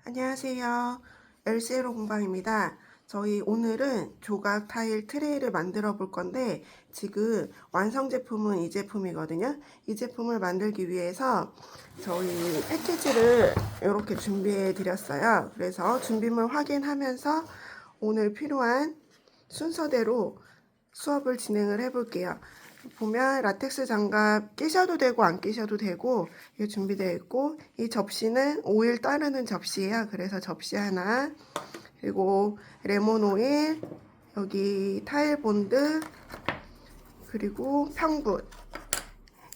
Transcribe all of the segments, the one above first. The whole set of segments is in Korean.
안녕하세요. LC로 공방입니다. 저희 오늘은 조각 타일 트레이를 만들어 볼 건데 지금 완성 제품은 이 제품이거든요. 이 제품을 만들기 위해서 저희 패키지를 이렇게 준비해 드렸어요. 그래서 준비물 확인하면서 오늘 필요한 순서대로 수업을 진행을 해 볼게요. 보면 라텍스 장갑 끼셔도 되고 안 끼셔도 되고 이게 준비되어 있고, 이 접시는 오일 따르는 접시예요. 그래서 접시 하나, 그리고 레몬 오일, 여기 타일 본드, 그리고 평붓.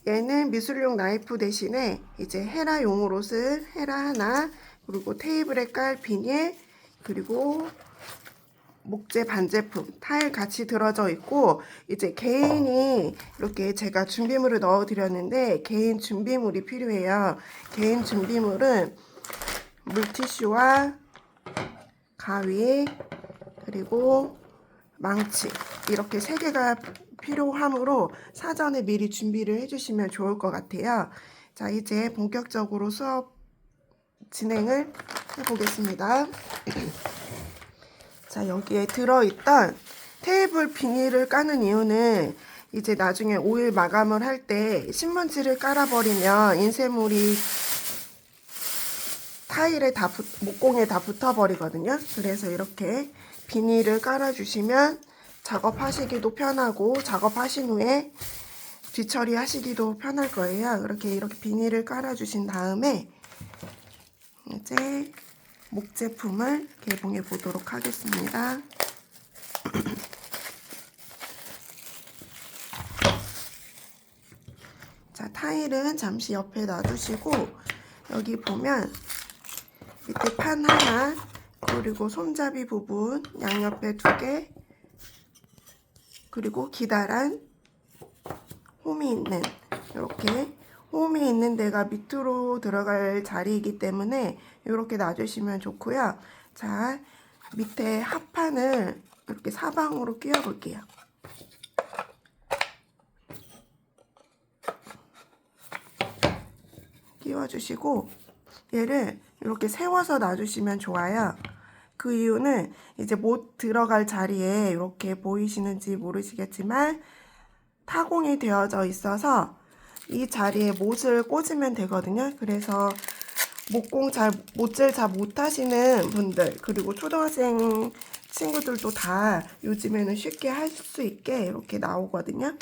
얘는 미술용 나이프 대신에 이제 헤라용으로 쓸 헤라 하나, 그리고 테이블에 깔 비닐, 그리고 목재 반제품, 타일 같이 들어져 있고, 이제 개인이 이렇게 제가 준비물을 넣어 드렸는데 개인 준비물이 필요해요. 개인 준비물은 물티슈와 가위, 그리고 망치, 이렇게 세 개가 필요하므로 사전에 미리 준비를 해주시면 좋을 것 같아요. 자, 이제 본격적으로 수업 진행을 해보겠습니다. 자, 여기에 들어있던 테이블 비닐을 까는 이유는 이제 나중에 오일 마감을 할 때 신문지를 깔아버리면 인쇄물이 타일에 목공에 다 붙어버리거든요. 그래서 이렇게 비닐을 깔아주시면 작업하시기도 편하고 작업하신 후에 뒤처리 하시기도 편할 거예요. 이렇게 비닐을 깔아주신 다음에 이제 목제품을 개봉해 보도록 하겠습니다. 자, 타일은 잠시 옆에 놔두시고 여기 보면 밑에 판 하나, 그리고 손잡이 부분 양옆에 2개, 그리고 기다란 홈이 있는, 이렇게 홈이 있는 데가 밑으로 들어갈 자리이기 때문에 이렇게 놔주시면 좋고요. 자, 밑에 합판을 이렇게 사방으로 끼워 볼게요. 끼워주시고 얘를 이렇게 세워서 놔주시면 좋아요. 그 이유는 이제 못 들어갈 자리에 이렇게 보이시는지 모르시겠지만 타공이 되어져 있어서 이 자리에 못을 꽂으면 되거든요. 그래서 못질 잘 못하시는 분들, 그리고 초등학생 친구들도 다 요즘에는 쉽게 할 수 있게 이렇게 나오거든요.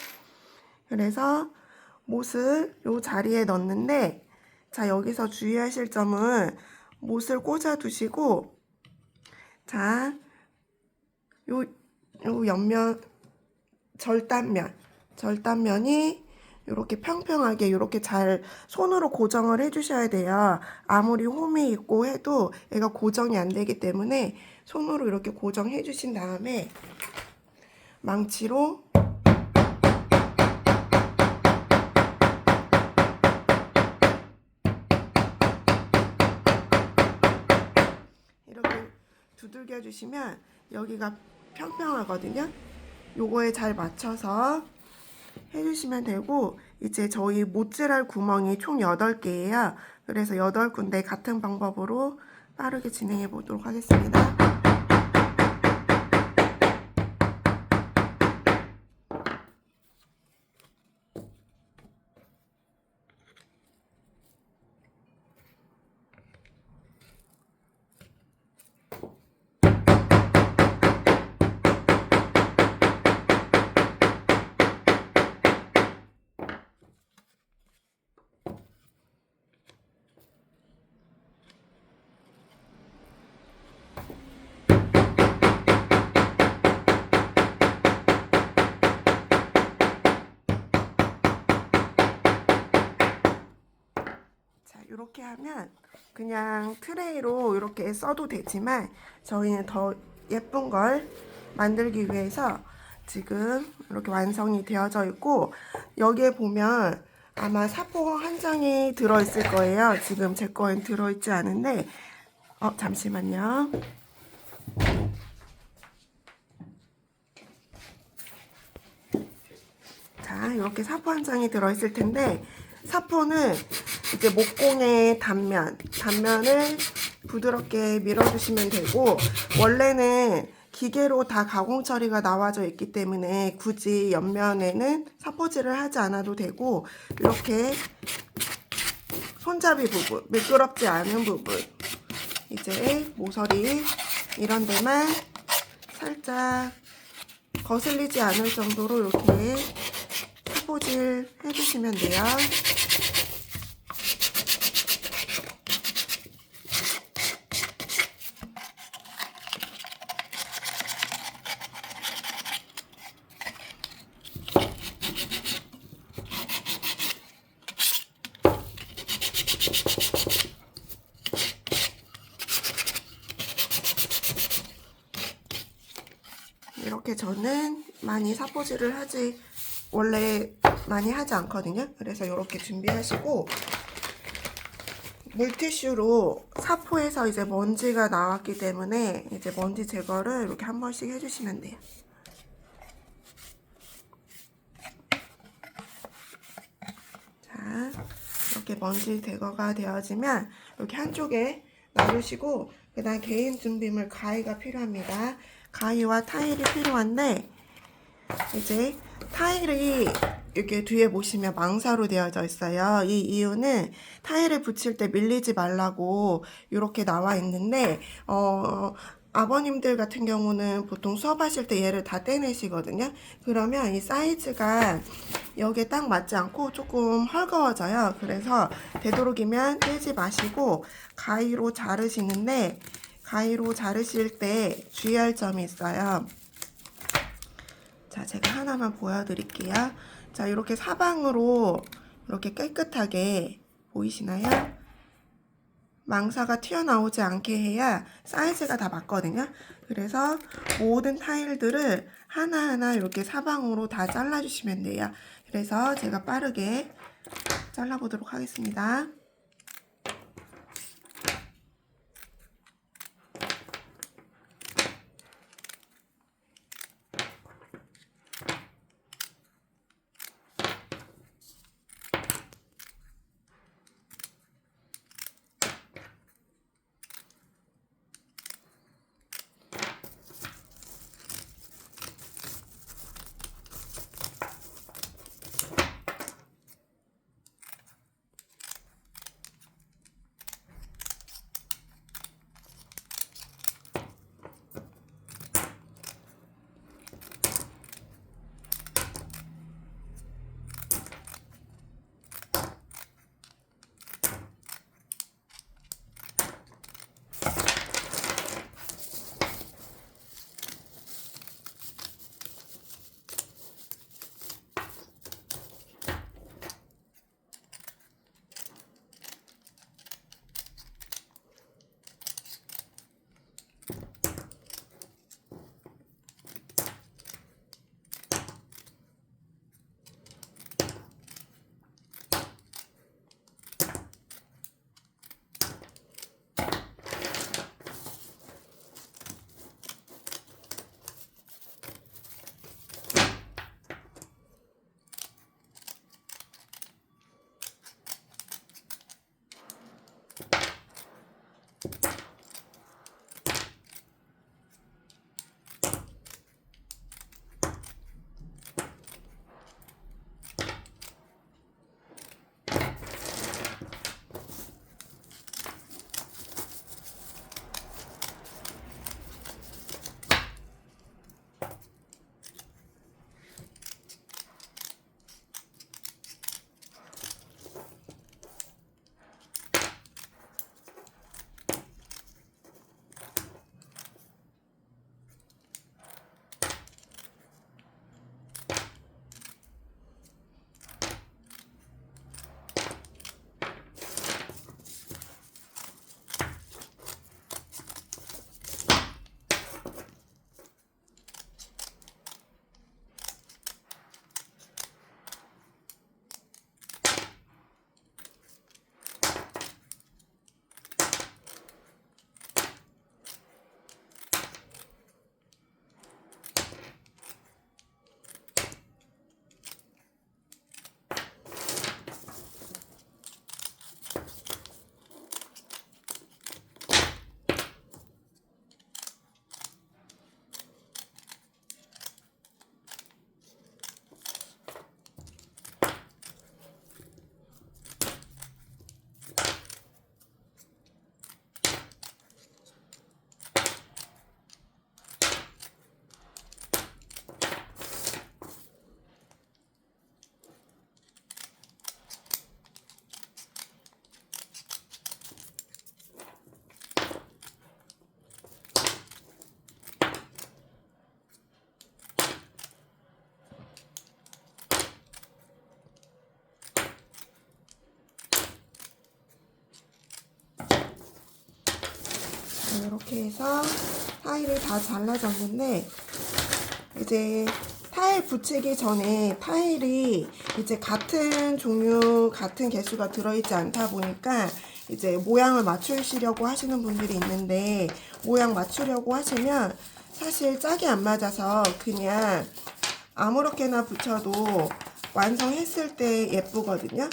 그래서 못을 이 자리에 넣는데, 자, 여기서 주의하실 점은 못을 꽂아 두시고, 자, 요 옆면 절단면이 이렇게 평평하게 이렇게 잘 손으로 고정을 해주셔야 돼요. 아무리 홈이 있고 해도 얘가 고정이 안 되기 때문에 손으로 이렇게 고정해 주신 다음에 망치로 이렇게 두들겨 주시면 여기가 평평하거든요. 요거에 잘 맞춰서 해주시면 되고, 이제 저희 못질할 구멍이 총 8개예요. 그래서 8군데 같은 방법으로 빠르게 진행해 보도록 하겠습니다. 이렇게 하면 그냥 트레이로 이렇게 써도 되지만 저희는 더 예쁜 걸 만들기 위해서 지금 이렇게 완성이 되어져 있고, 여기에 보면 아마 사포 한 장이 들어있을 거예요. 지금 제 거엔 들어있지 않은데, 잠시만요. 자, 이렇게 사포 한 장이 들어있을 텐데, 사포는 이제 목공의 단면을 부드럽게 밀어주시면 되고, 원래는 기계로 다 가공 처리가 나와져 있기 때문에 굳이 옆면에는 사포질을 하지 않아도 되고, 이렇게 손잡이 부분, 미끄럽지 않은 부분, 이제 모서리 이런 데만 살짝 거슬리지 않을 정도로 이렇게 사포질 해주시면 돼요. 이렇게 저는 많이 사포질을 원래 많이 하지 않거든요. 그래서 이렇게 준비하시고, 물티슈로 사포에서 이제 먼지가 나왔기 때문에 이제 먼지 제거를 이렇게 한 번씩 해주시면 돼요. 자, 이렇게 먼지 제거가 되어지면 이렇게 한쪽에 놔두시고, 그 다음 개인 준비물 가위가 필요합니다. 가위와 타일이 필요한데, 이제 타일이 이렇게 뒤에 보시면 망사로 되어져 있어요. 이 이유는 타일을 붙일 때 밀리지 말라고 이렇게 나와 있는데, 아버님들 같은 경우는 보통 수업하실 때 얘를 다 떼내시거든요. 그러면 이 사이즈가 여기에 딱 맞지 않고 조금 헐거워져요. 그래서 되도록이면 떼지 마시고 가위로 자르시는데, 가위로 자르실 때 주의할 점이 있어요. 자, 제가 하나만 보여드릴게요. 자, 이렇게 사방으로 이렇게 깨끗하게 보이시나요? 망사가 튀어나오지 않게 해야 사이즈가 다 맞거든요. 그래서 모든 타일들을 하나하나 이렇게 사방으로 다 잘라주시면 돼요. 그래서 제가 빠르게 잘라보도록 하겠습니다. 이렇게 해서 타일을 다 잘라줬는데, 이제 타일 붙이기 전에 타일이 이제 같은 종류, 같은 개수가 들어있지 않다 보니까 이제 모양을 맞추시려고 하시는 분들이 있는데, 모양 맞추려고 하시면 사실 짝이 안 맞아서 그냥 아무렇게나 붙여도 완성했을 때 예쁘거든요.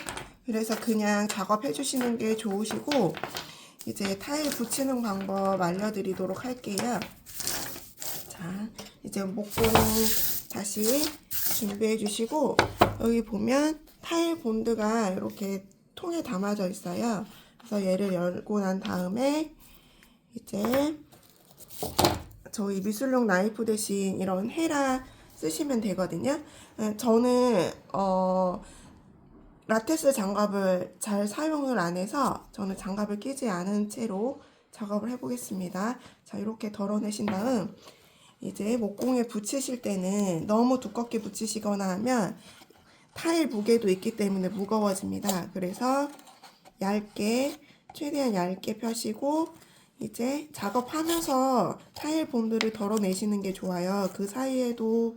그래서 그냥 작업해 주시는 게 좋으시고, 이제 타일 붙이는 방법 알려드리도록 할게요. 자, 이제 목공 다시 준비해 주시고, 여기 보면 타일 본드가 이렇게 통에 담아져 있어요. 그래서 얘를 열고 난 다음에 이제 저희 미술용 나이프 대신 이런 헤라 쓰시면 되거든요. 저는 라테스 장갑을 잘 사용을 안 해서 저는 장갑을 끼지 않은 채로 작업을 해보겠습니다. 자, 이렇게 덜어내신 다음 이제 목공에 붙이실 때는 너무 두껍게 붙이시거나 하면 타일 무게도 있기 때문에 무거워집니다. 그래서 얇게, 최대한 얇게 펴시고 이제 작업하면서 타일 본드를 덜어내시는 게 좋아요. 그 사이에도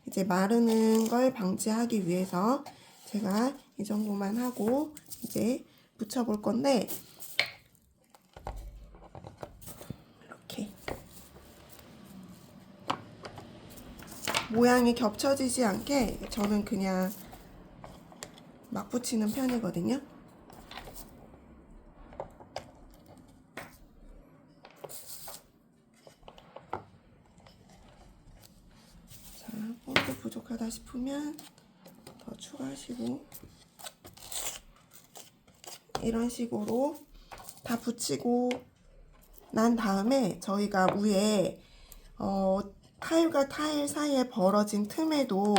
이제 마르는 걸 방지하기 위해서 제가 이 정도만 하고 이제 붙여볼 건데, 이렇게 모양이 겹쳐지지 않게 저는 그냥 막 붙이는 편이거든요. 자, 본드 부족하다 싶으면 더 추가하시고, 이런 식으로 다 붙이고 난 다음에 저희가 위에 타일과 타일 사이에 벌어진 틈에도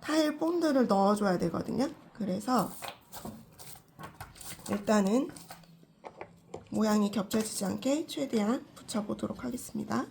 타일 본드를 넣어줘야 되거든요. 그래서 일단은 모양이 겹쳐지지 않게 최대한 붙여보도록 하겠습니다.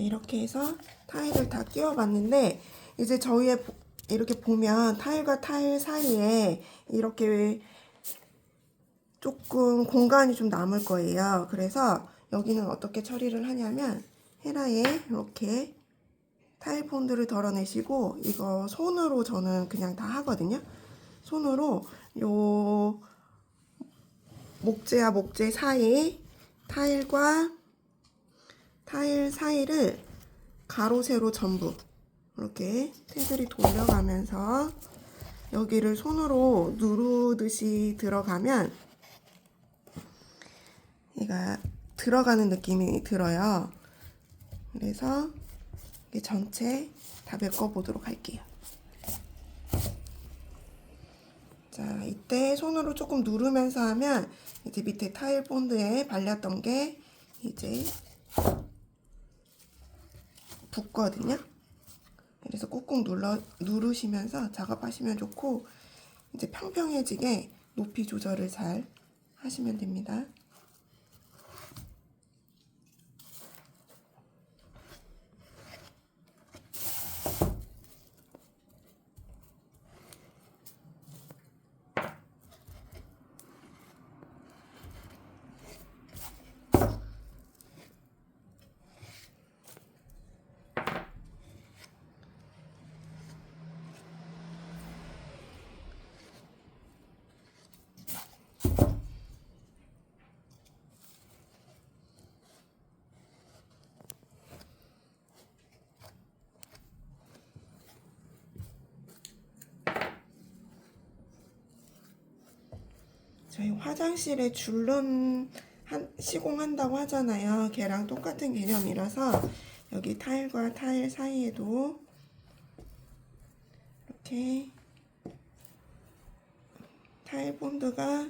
이렇게 해서 타일을 다 끼워봤는데 이제 저희의 이렇게 보면 타일과 타일 사이에 이렇게 조금 공간이 좀 남을 거예요. 그래서 여기는 어떻게 처리를 하냐면 헤라에 이렇게 타일 폰드를 덜어내시고 이거 손으로 저는 그냥 다 하거든요. 손으로 요 목재와 목재 사이 타일과 타일 사이를 가로 세로 전부 이렇게 테두리 돌려가면서 여기를 손으로 누르듯이 들어가면 얘가 들어가는 느낌이 들어요. 그래서 이게 전체 다 메꿔보도록 할게요. 자, 이때 손으로 조금 누르면서 하면 이제 밑에 타일 본드에 발렸던 게 이제 붙거든요. 그래서 꾹꾹 누르시면서 작업하시면 좋고 이제 평평해지게 높이 조절을 잘 하시면 됩니다. 저희 화장실에 줄눈 시공한다고 하잖아요. 걔랑 똑같은 개념이라서 여기 타일과 타일 사이에도 이렇게 타일 본드가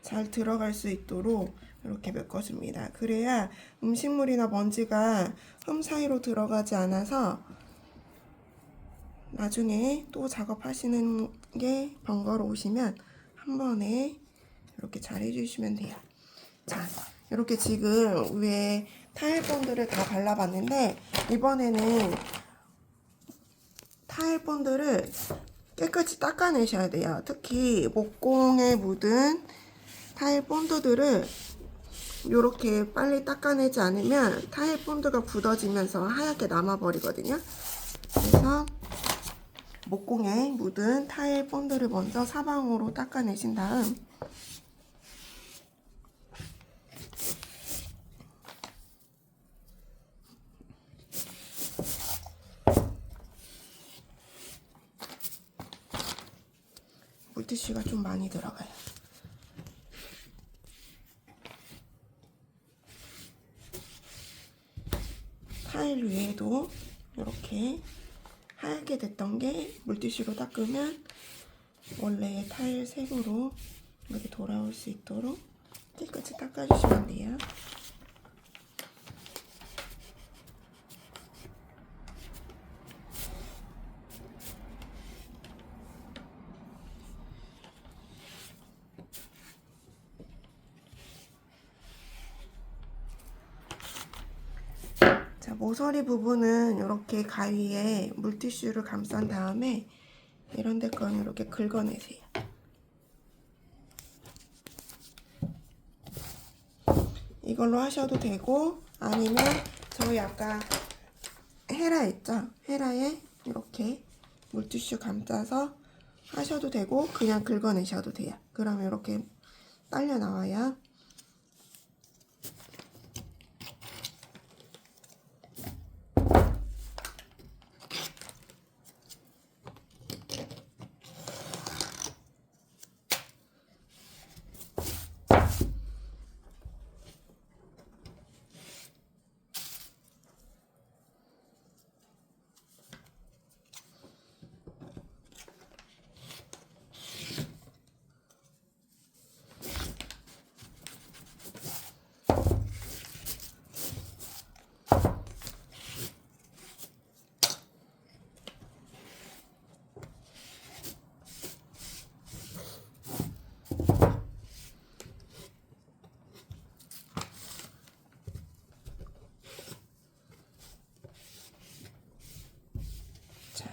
잘 들어갈 수 있도록 이렇게 메꿔줍니다. 그래야 음식물이나 먼지가 흠 사이로 들어가지 않아서 나중에 또 작업하시는 게 번거로우시면 한 번에 이렇게 잘 해주시면 돼요. 자, 이렇게 지금 위에 타일 본드를 다 발라봤는데 이번에는 타일 본드를 깨끗이 닦아내셔야 돼요. 특히 목공에 묻은 타일 본드들을 이렇게 빨리 닦아내지 않으면 타일 본드가 굳어지면서 하얗게 남아버리거든요. 그래서 목공에 묻은 타일 본드를 먼저 사방으로 닦아내신 다음 물티슈가 좀 많이 들어가요. 타일 위에도 이렇게 하얗게 됐던 게 물티슈로 닦으면 원래의 타일 색으로 이렇게 돌아올 수 있도록 깨끗이 닦아주시면 돼요. 자, 모서리 부분은 이렇게 가위에 물티슈를 감싼 다음에 이런 데 거는 이렇게 긁어내세요. 이걸로 하셔도 되고 아니면 저희 아까 헤라 있죠? 헤라에 이렇게 물티슈 감싸서 하셔도 되고 그냥 긁어내셔도 돼요. 그러면 이렇게 딸려 나와요.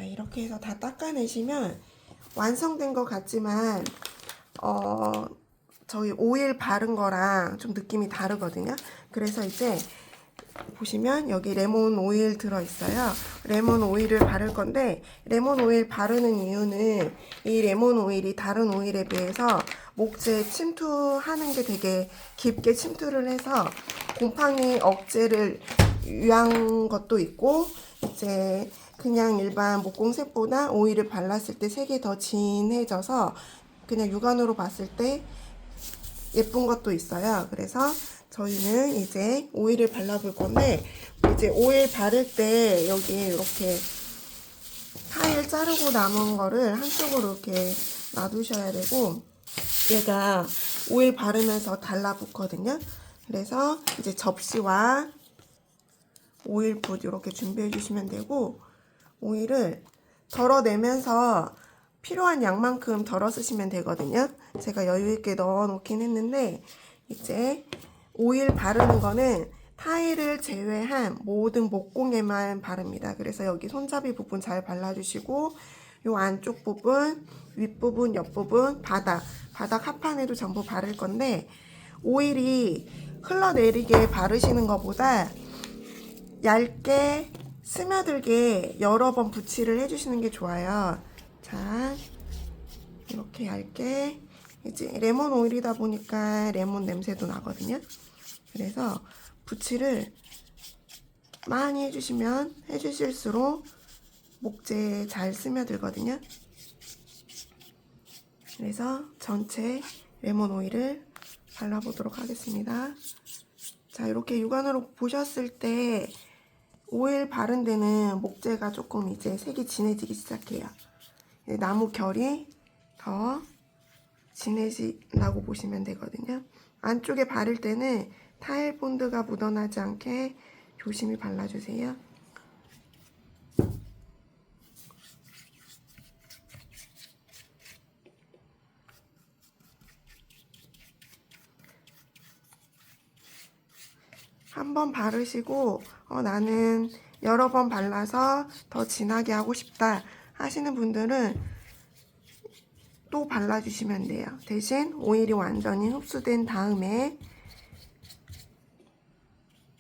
자, 이렇게 해서 다 닦아내시면 완성된 것 같지만 저희 오일 바른 거랑 좀 느낌이 다르거든요. 그래서 이제 보시면 여기 레몬 오일 들어있어요. 레몬 오일을 바를 건데, 레몬 오일 바르는 이유는 이 레몬 오일이 다른 오일에 비해서 목재에 침투하는 게 되게 깊게 침투를 해서 곰팡이 억제를 위한 것도 있고, 이제 그냥 일반 목공색보다 오일을 발랐을 때 색이 더 진해져서 그냥 육안으로 봤을 때 예쁜 것도 있어요. 그래서 저희는 이제 오일을 발라볼 건데, 이제 오일 바를 때 여기 이렇게 타일 자르고 남은 거를 한쪽으로 이렇게 놔두셔야 되고, 얘가 오일 바르면서 달라붙거든요. 그래서 이제 접시와 오일붓 이렇게 준비해 주시면 되고, 오일을 덜어내면서 필요한 양만큼 덜어 쓰시면 되거든요. 제가 여유있게 넣어 놓긴 했는데, 이제 오일 바르는 거는 타일을 제외한 모든 목공에만 바릅니다. 그래서 여기 손잡이 부분 잘 발라주시고, 요 안쪽 부분, 윗부분, 옆부분, 바닥 하판에도 전부 바를 건데, 오일이 흘러내리게 바르시는 것보다 얇게 스며들게 여러 번 붓칠을 해주시는 게 좋아요. 자, 이렇게 얇게. 이제 레몬 오일이다 보니까 레몬 냄새도 나거든요. 그래서 붓칠을 많이 해주실수록 목재에 잘 스며들거든요. 그래서 전체 레몬 오일을 발라보도록 하겠습니다. 자, 이렇게 육안으로 보셨을 때 오일 바른 데는 목재가 조금 이제 색이 진해지기 시작해요. 나무 결이 더 진해진다고 보시면 되거든요. 안쪽에 바를 때는 타일 본드가 묻어나지 않게 조심히 발라주세요. 한 번 바르시고 나는 여러 번 발라서 더 진하게 하고 싶다 하시는 분들은 또 발라주시면 돼요. 대신 오일이 완전히 흡수된 다음에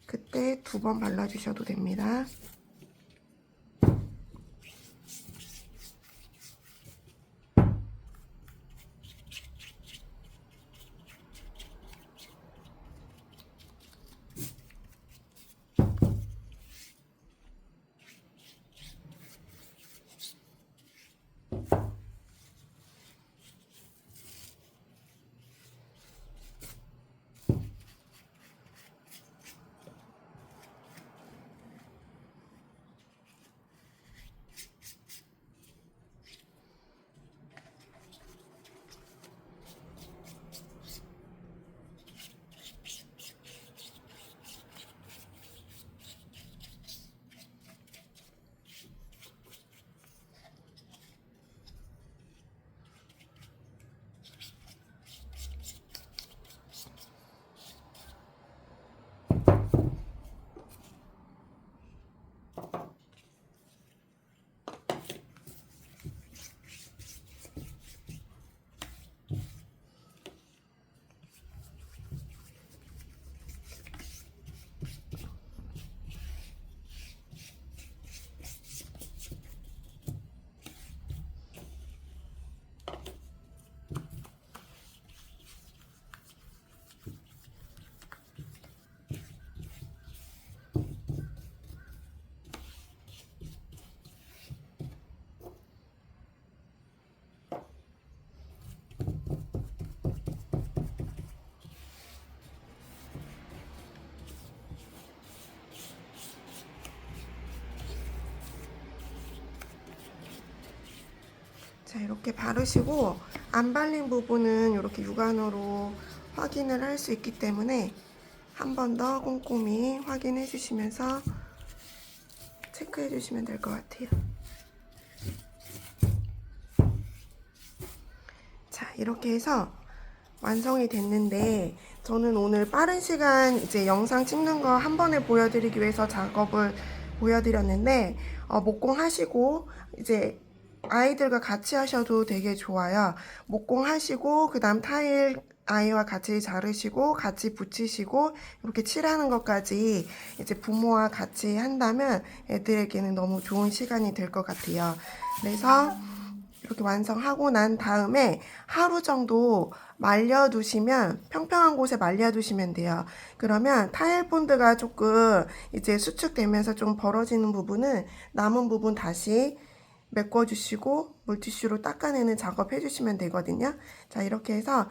그때 2번 발라주셔도 됩니다. 자, 이렇게 바르시고 안 발린 부분은 이렇게 육안으로 확인을 할 수 있기 때문에 한 번 더 꼼꼼히 확인해 주시면서 체크해 주시면 될 것 같아요. 자, 이렇게 해서 완성이 됐는데, 저는 오늘 빠른 시간 이제 영상 찍는 거 한 번에 보여드리기 위해서 작업을 보여드렸는데 목공 하시고 이제 아이들과 같이 하셔도 되게 좋아요. 목공 하시고 그 다음 타일 아이와 같이 자르시고 같이 붙이시고 이렇게 칠하는 것까지 이제 부모와 같이 한다면 애들에게는 너무 좋은 시간이 될 것 같아요. 그래서 이렇게 완성하고 난 다음에 하루 정도 말려두시면, 평평한 곳에 말려두시면 돼요. 그러면 타일 본드가 조금 이제 수축되면서 좀 벌어지는 부분은 남은 부분 다시 메꿔주시고 물티슈로 닦아내는 작업 해주시면 되거든요. 자, 이렇게 해서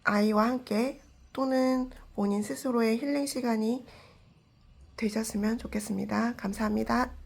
아이와 함께 또는 본인 스스로의 힐링 시간이 되셨으면 좋겠습니다. 감사합니다.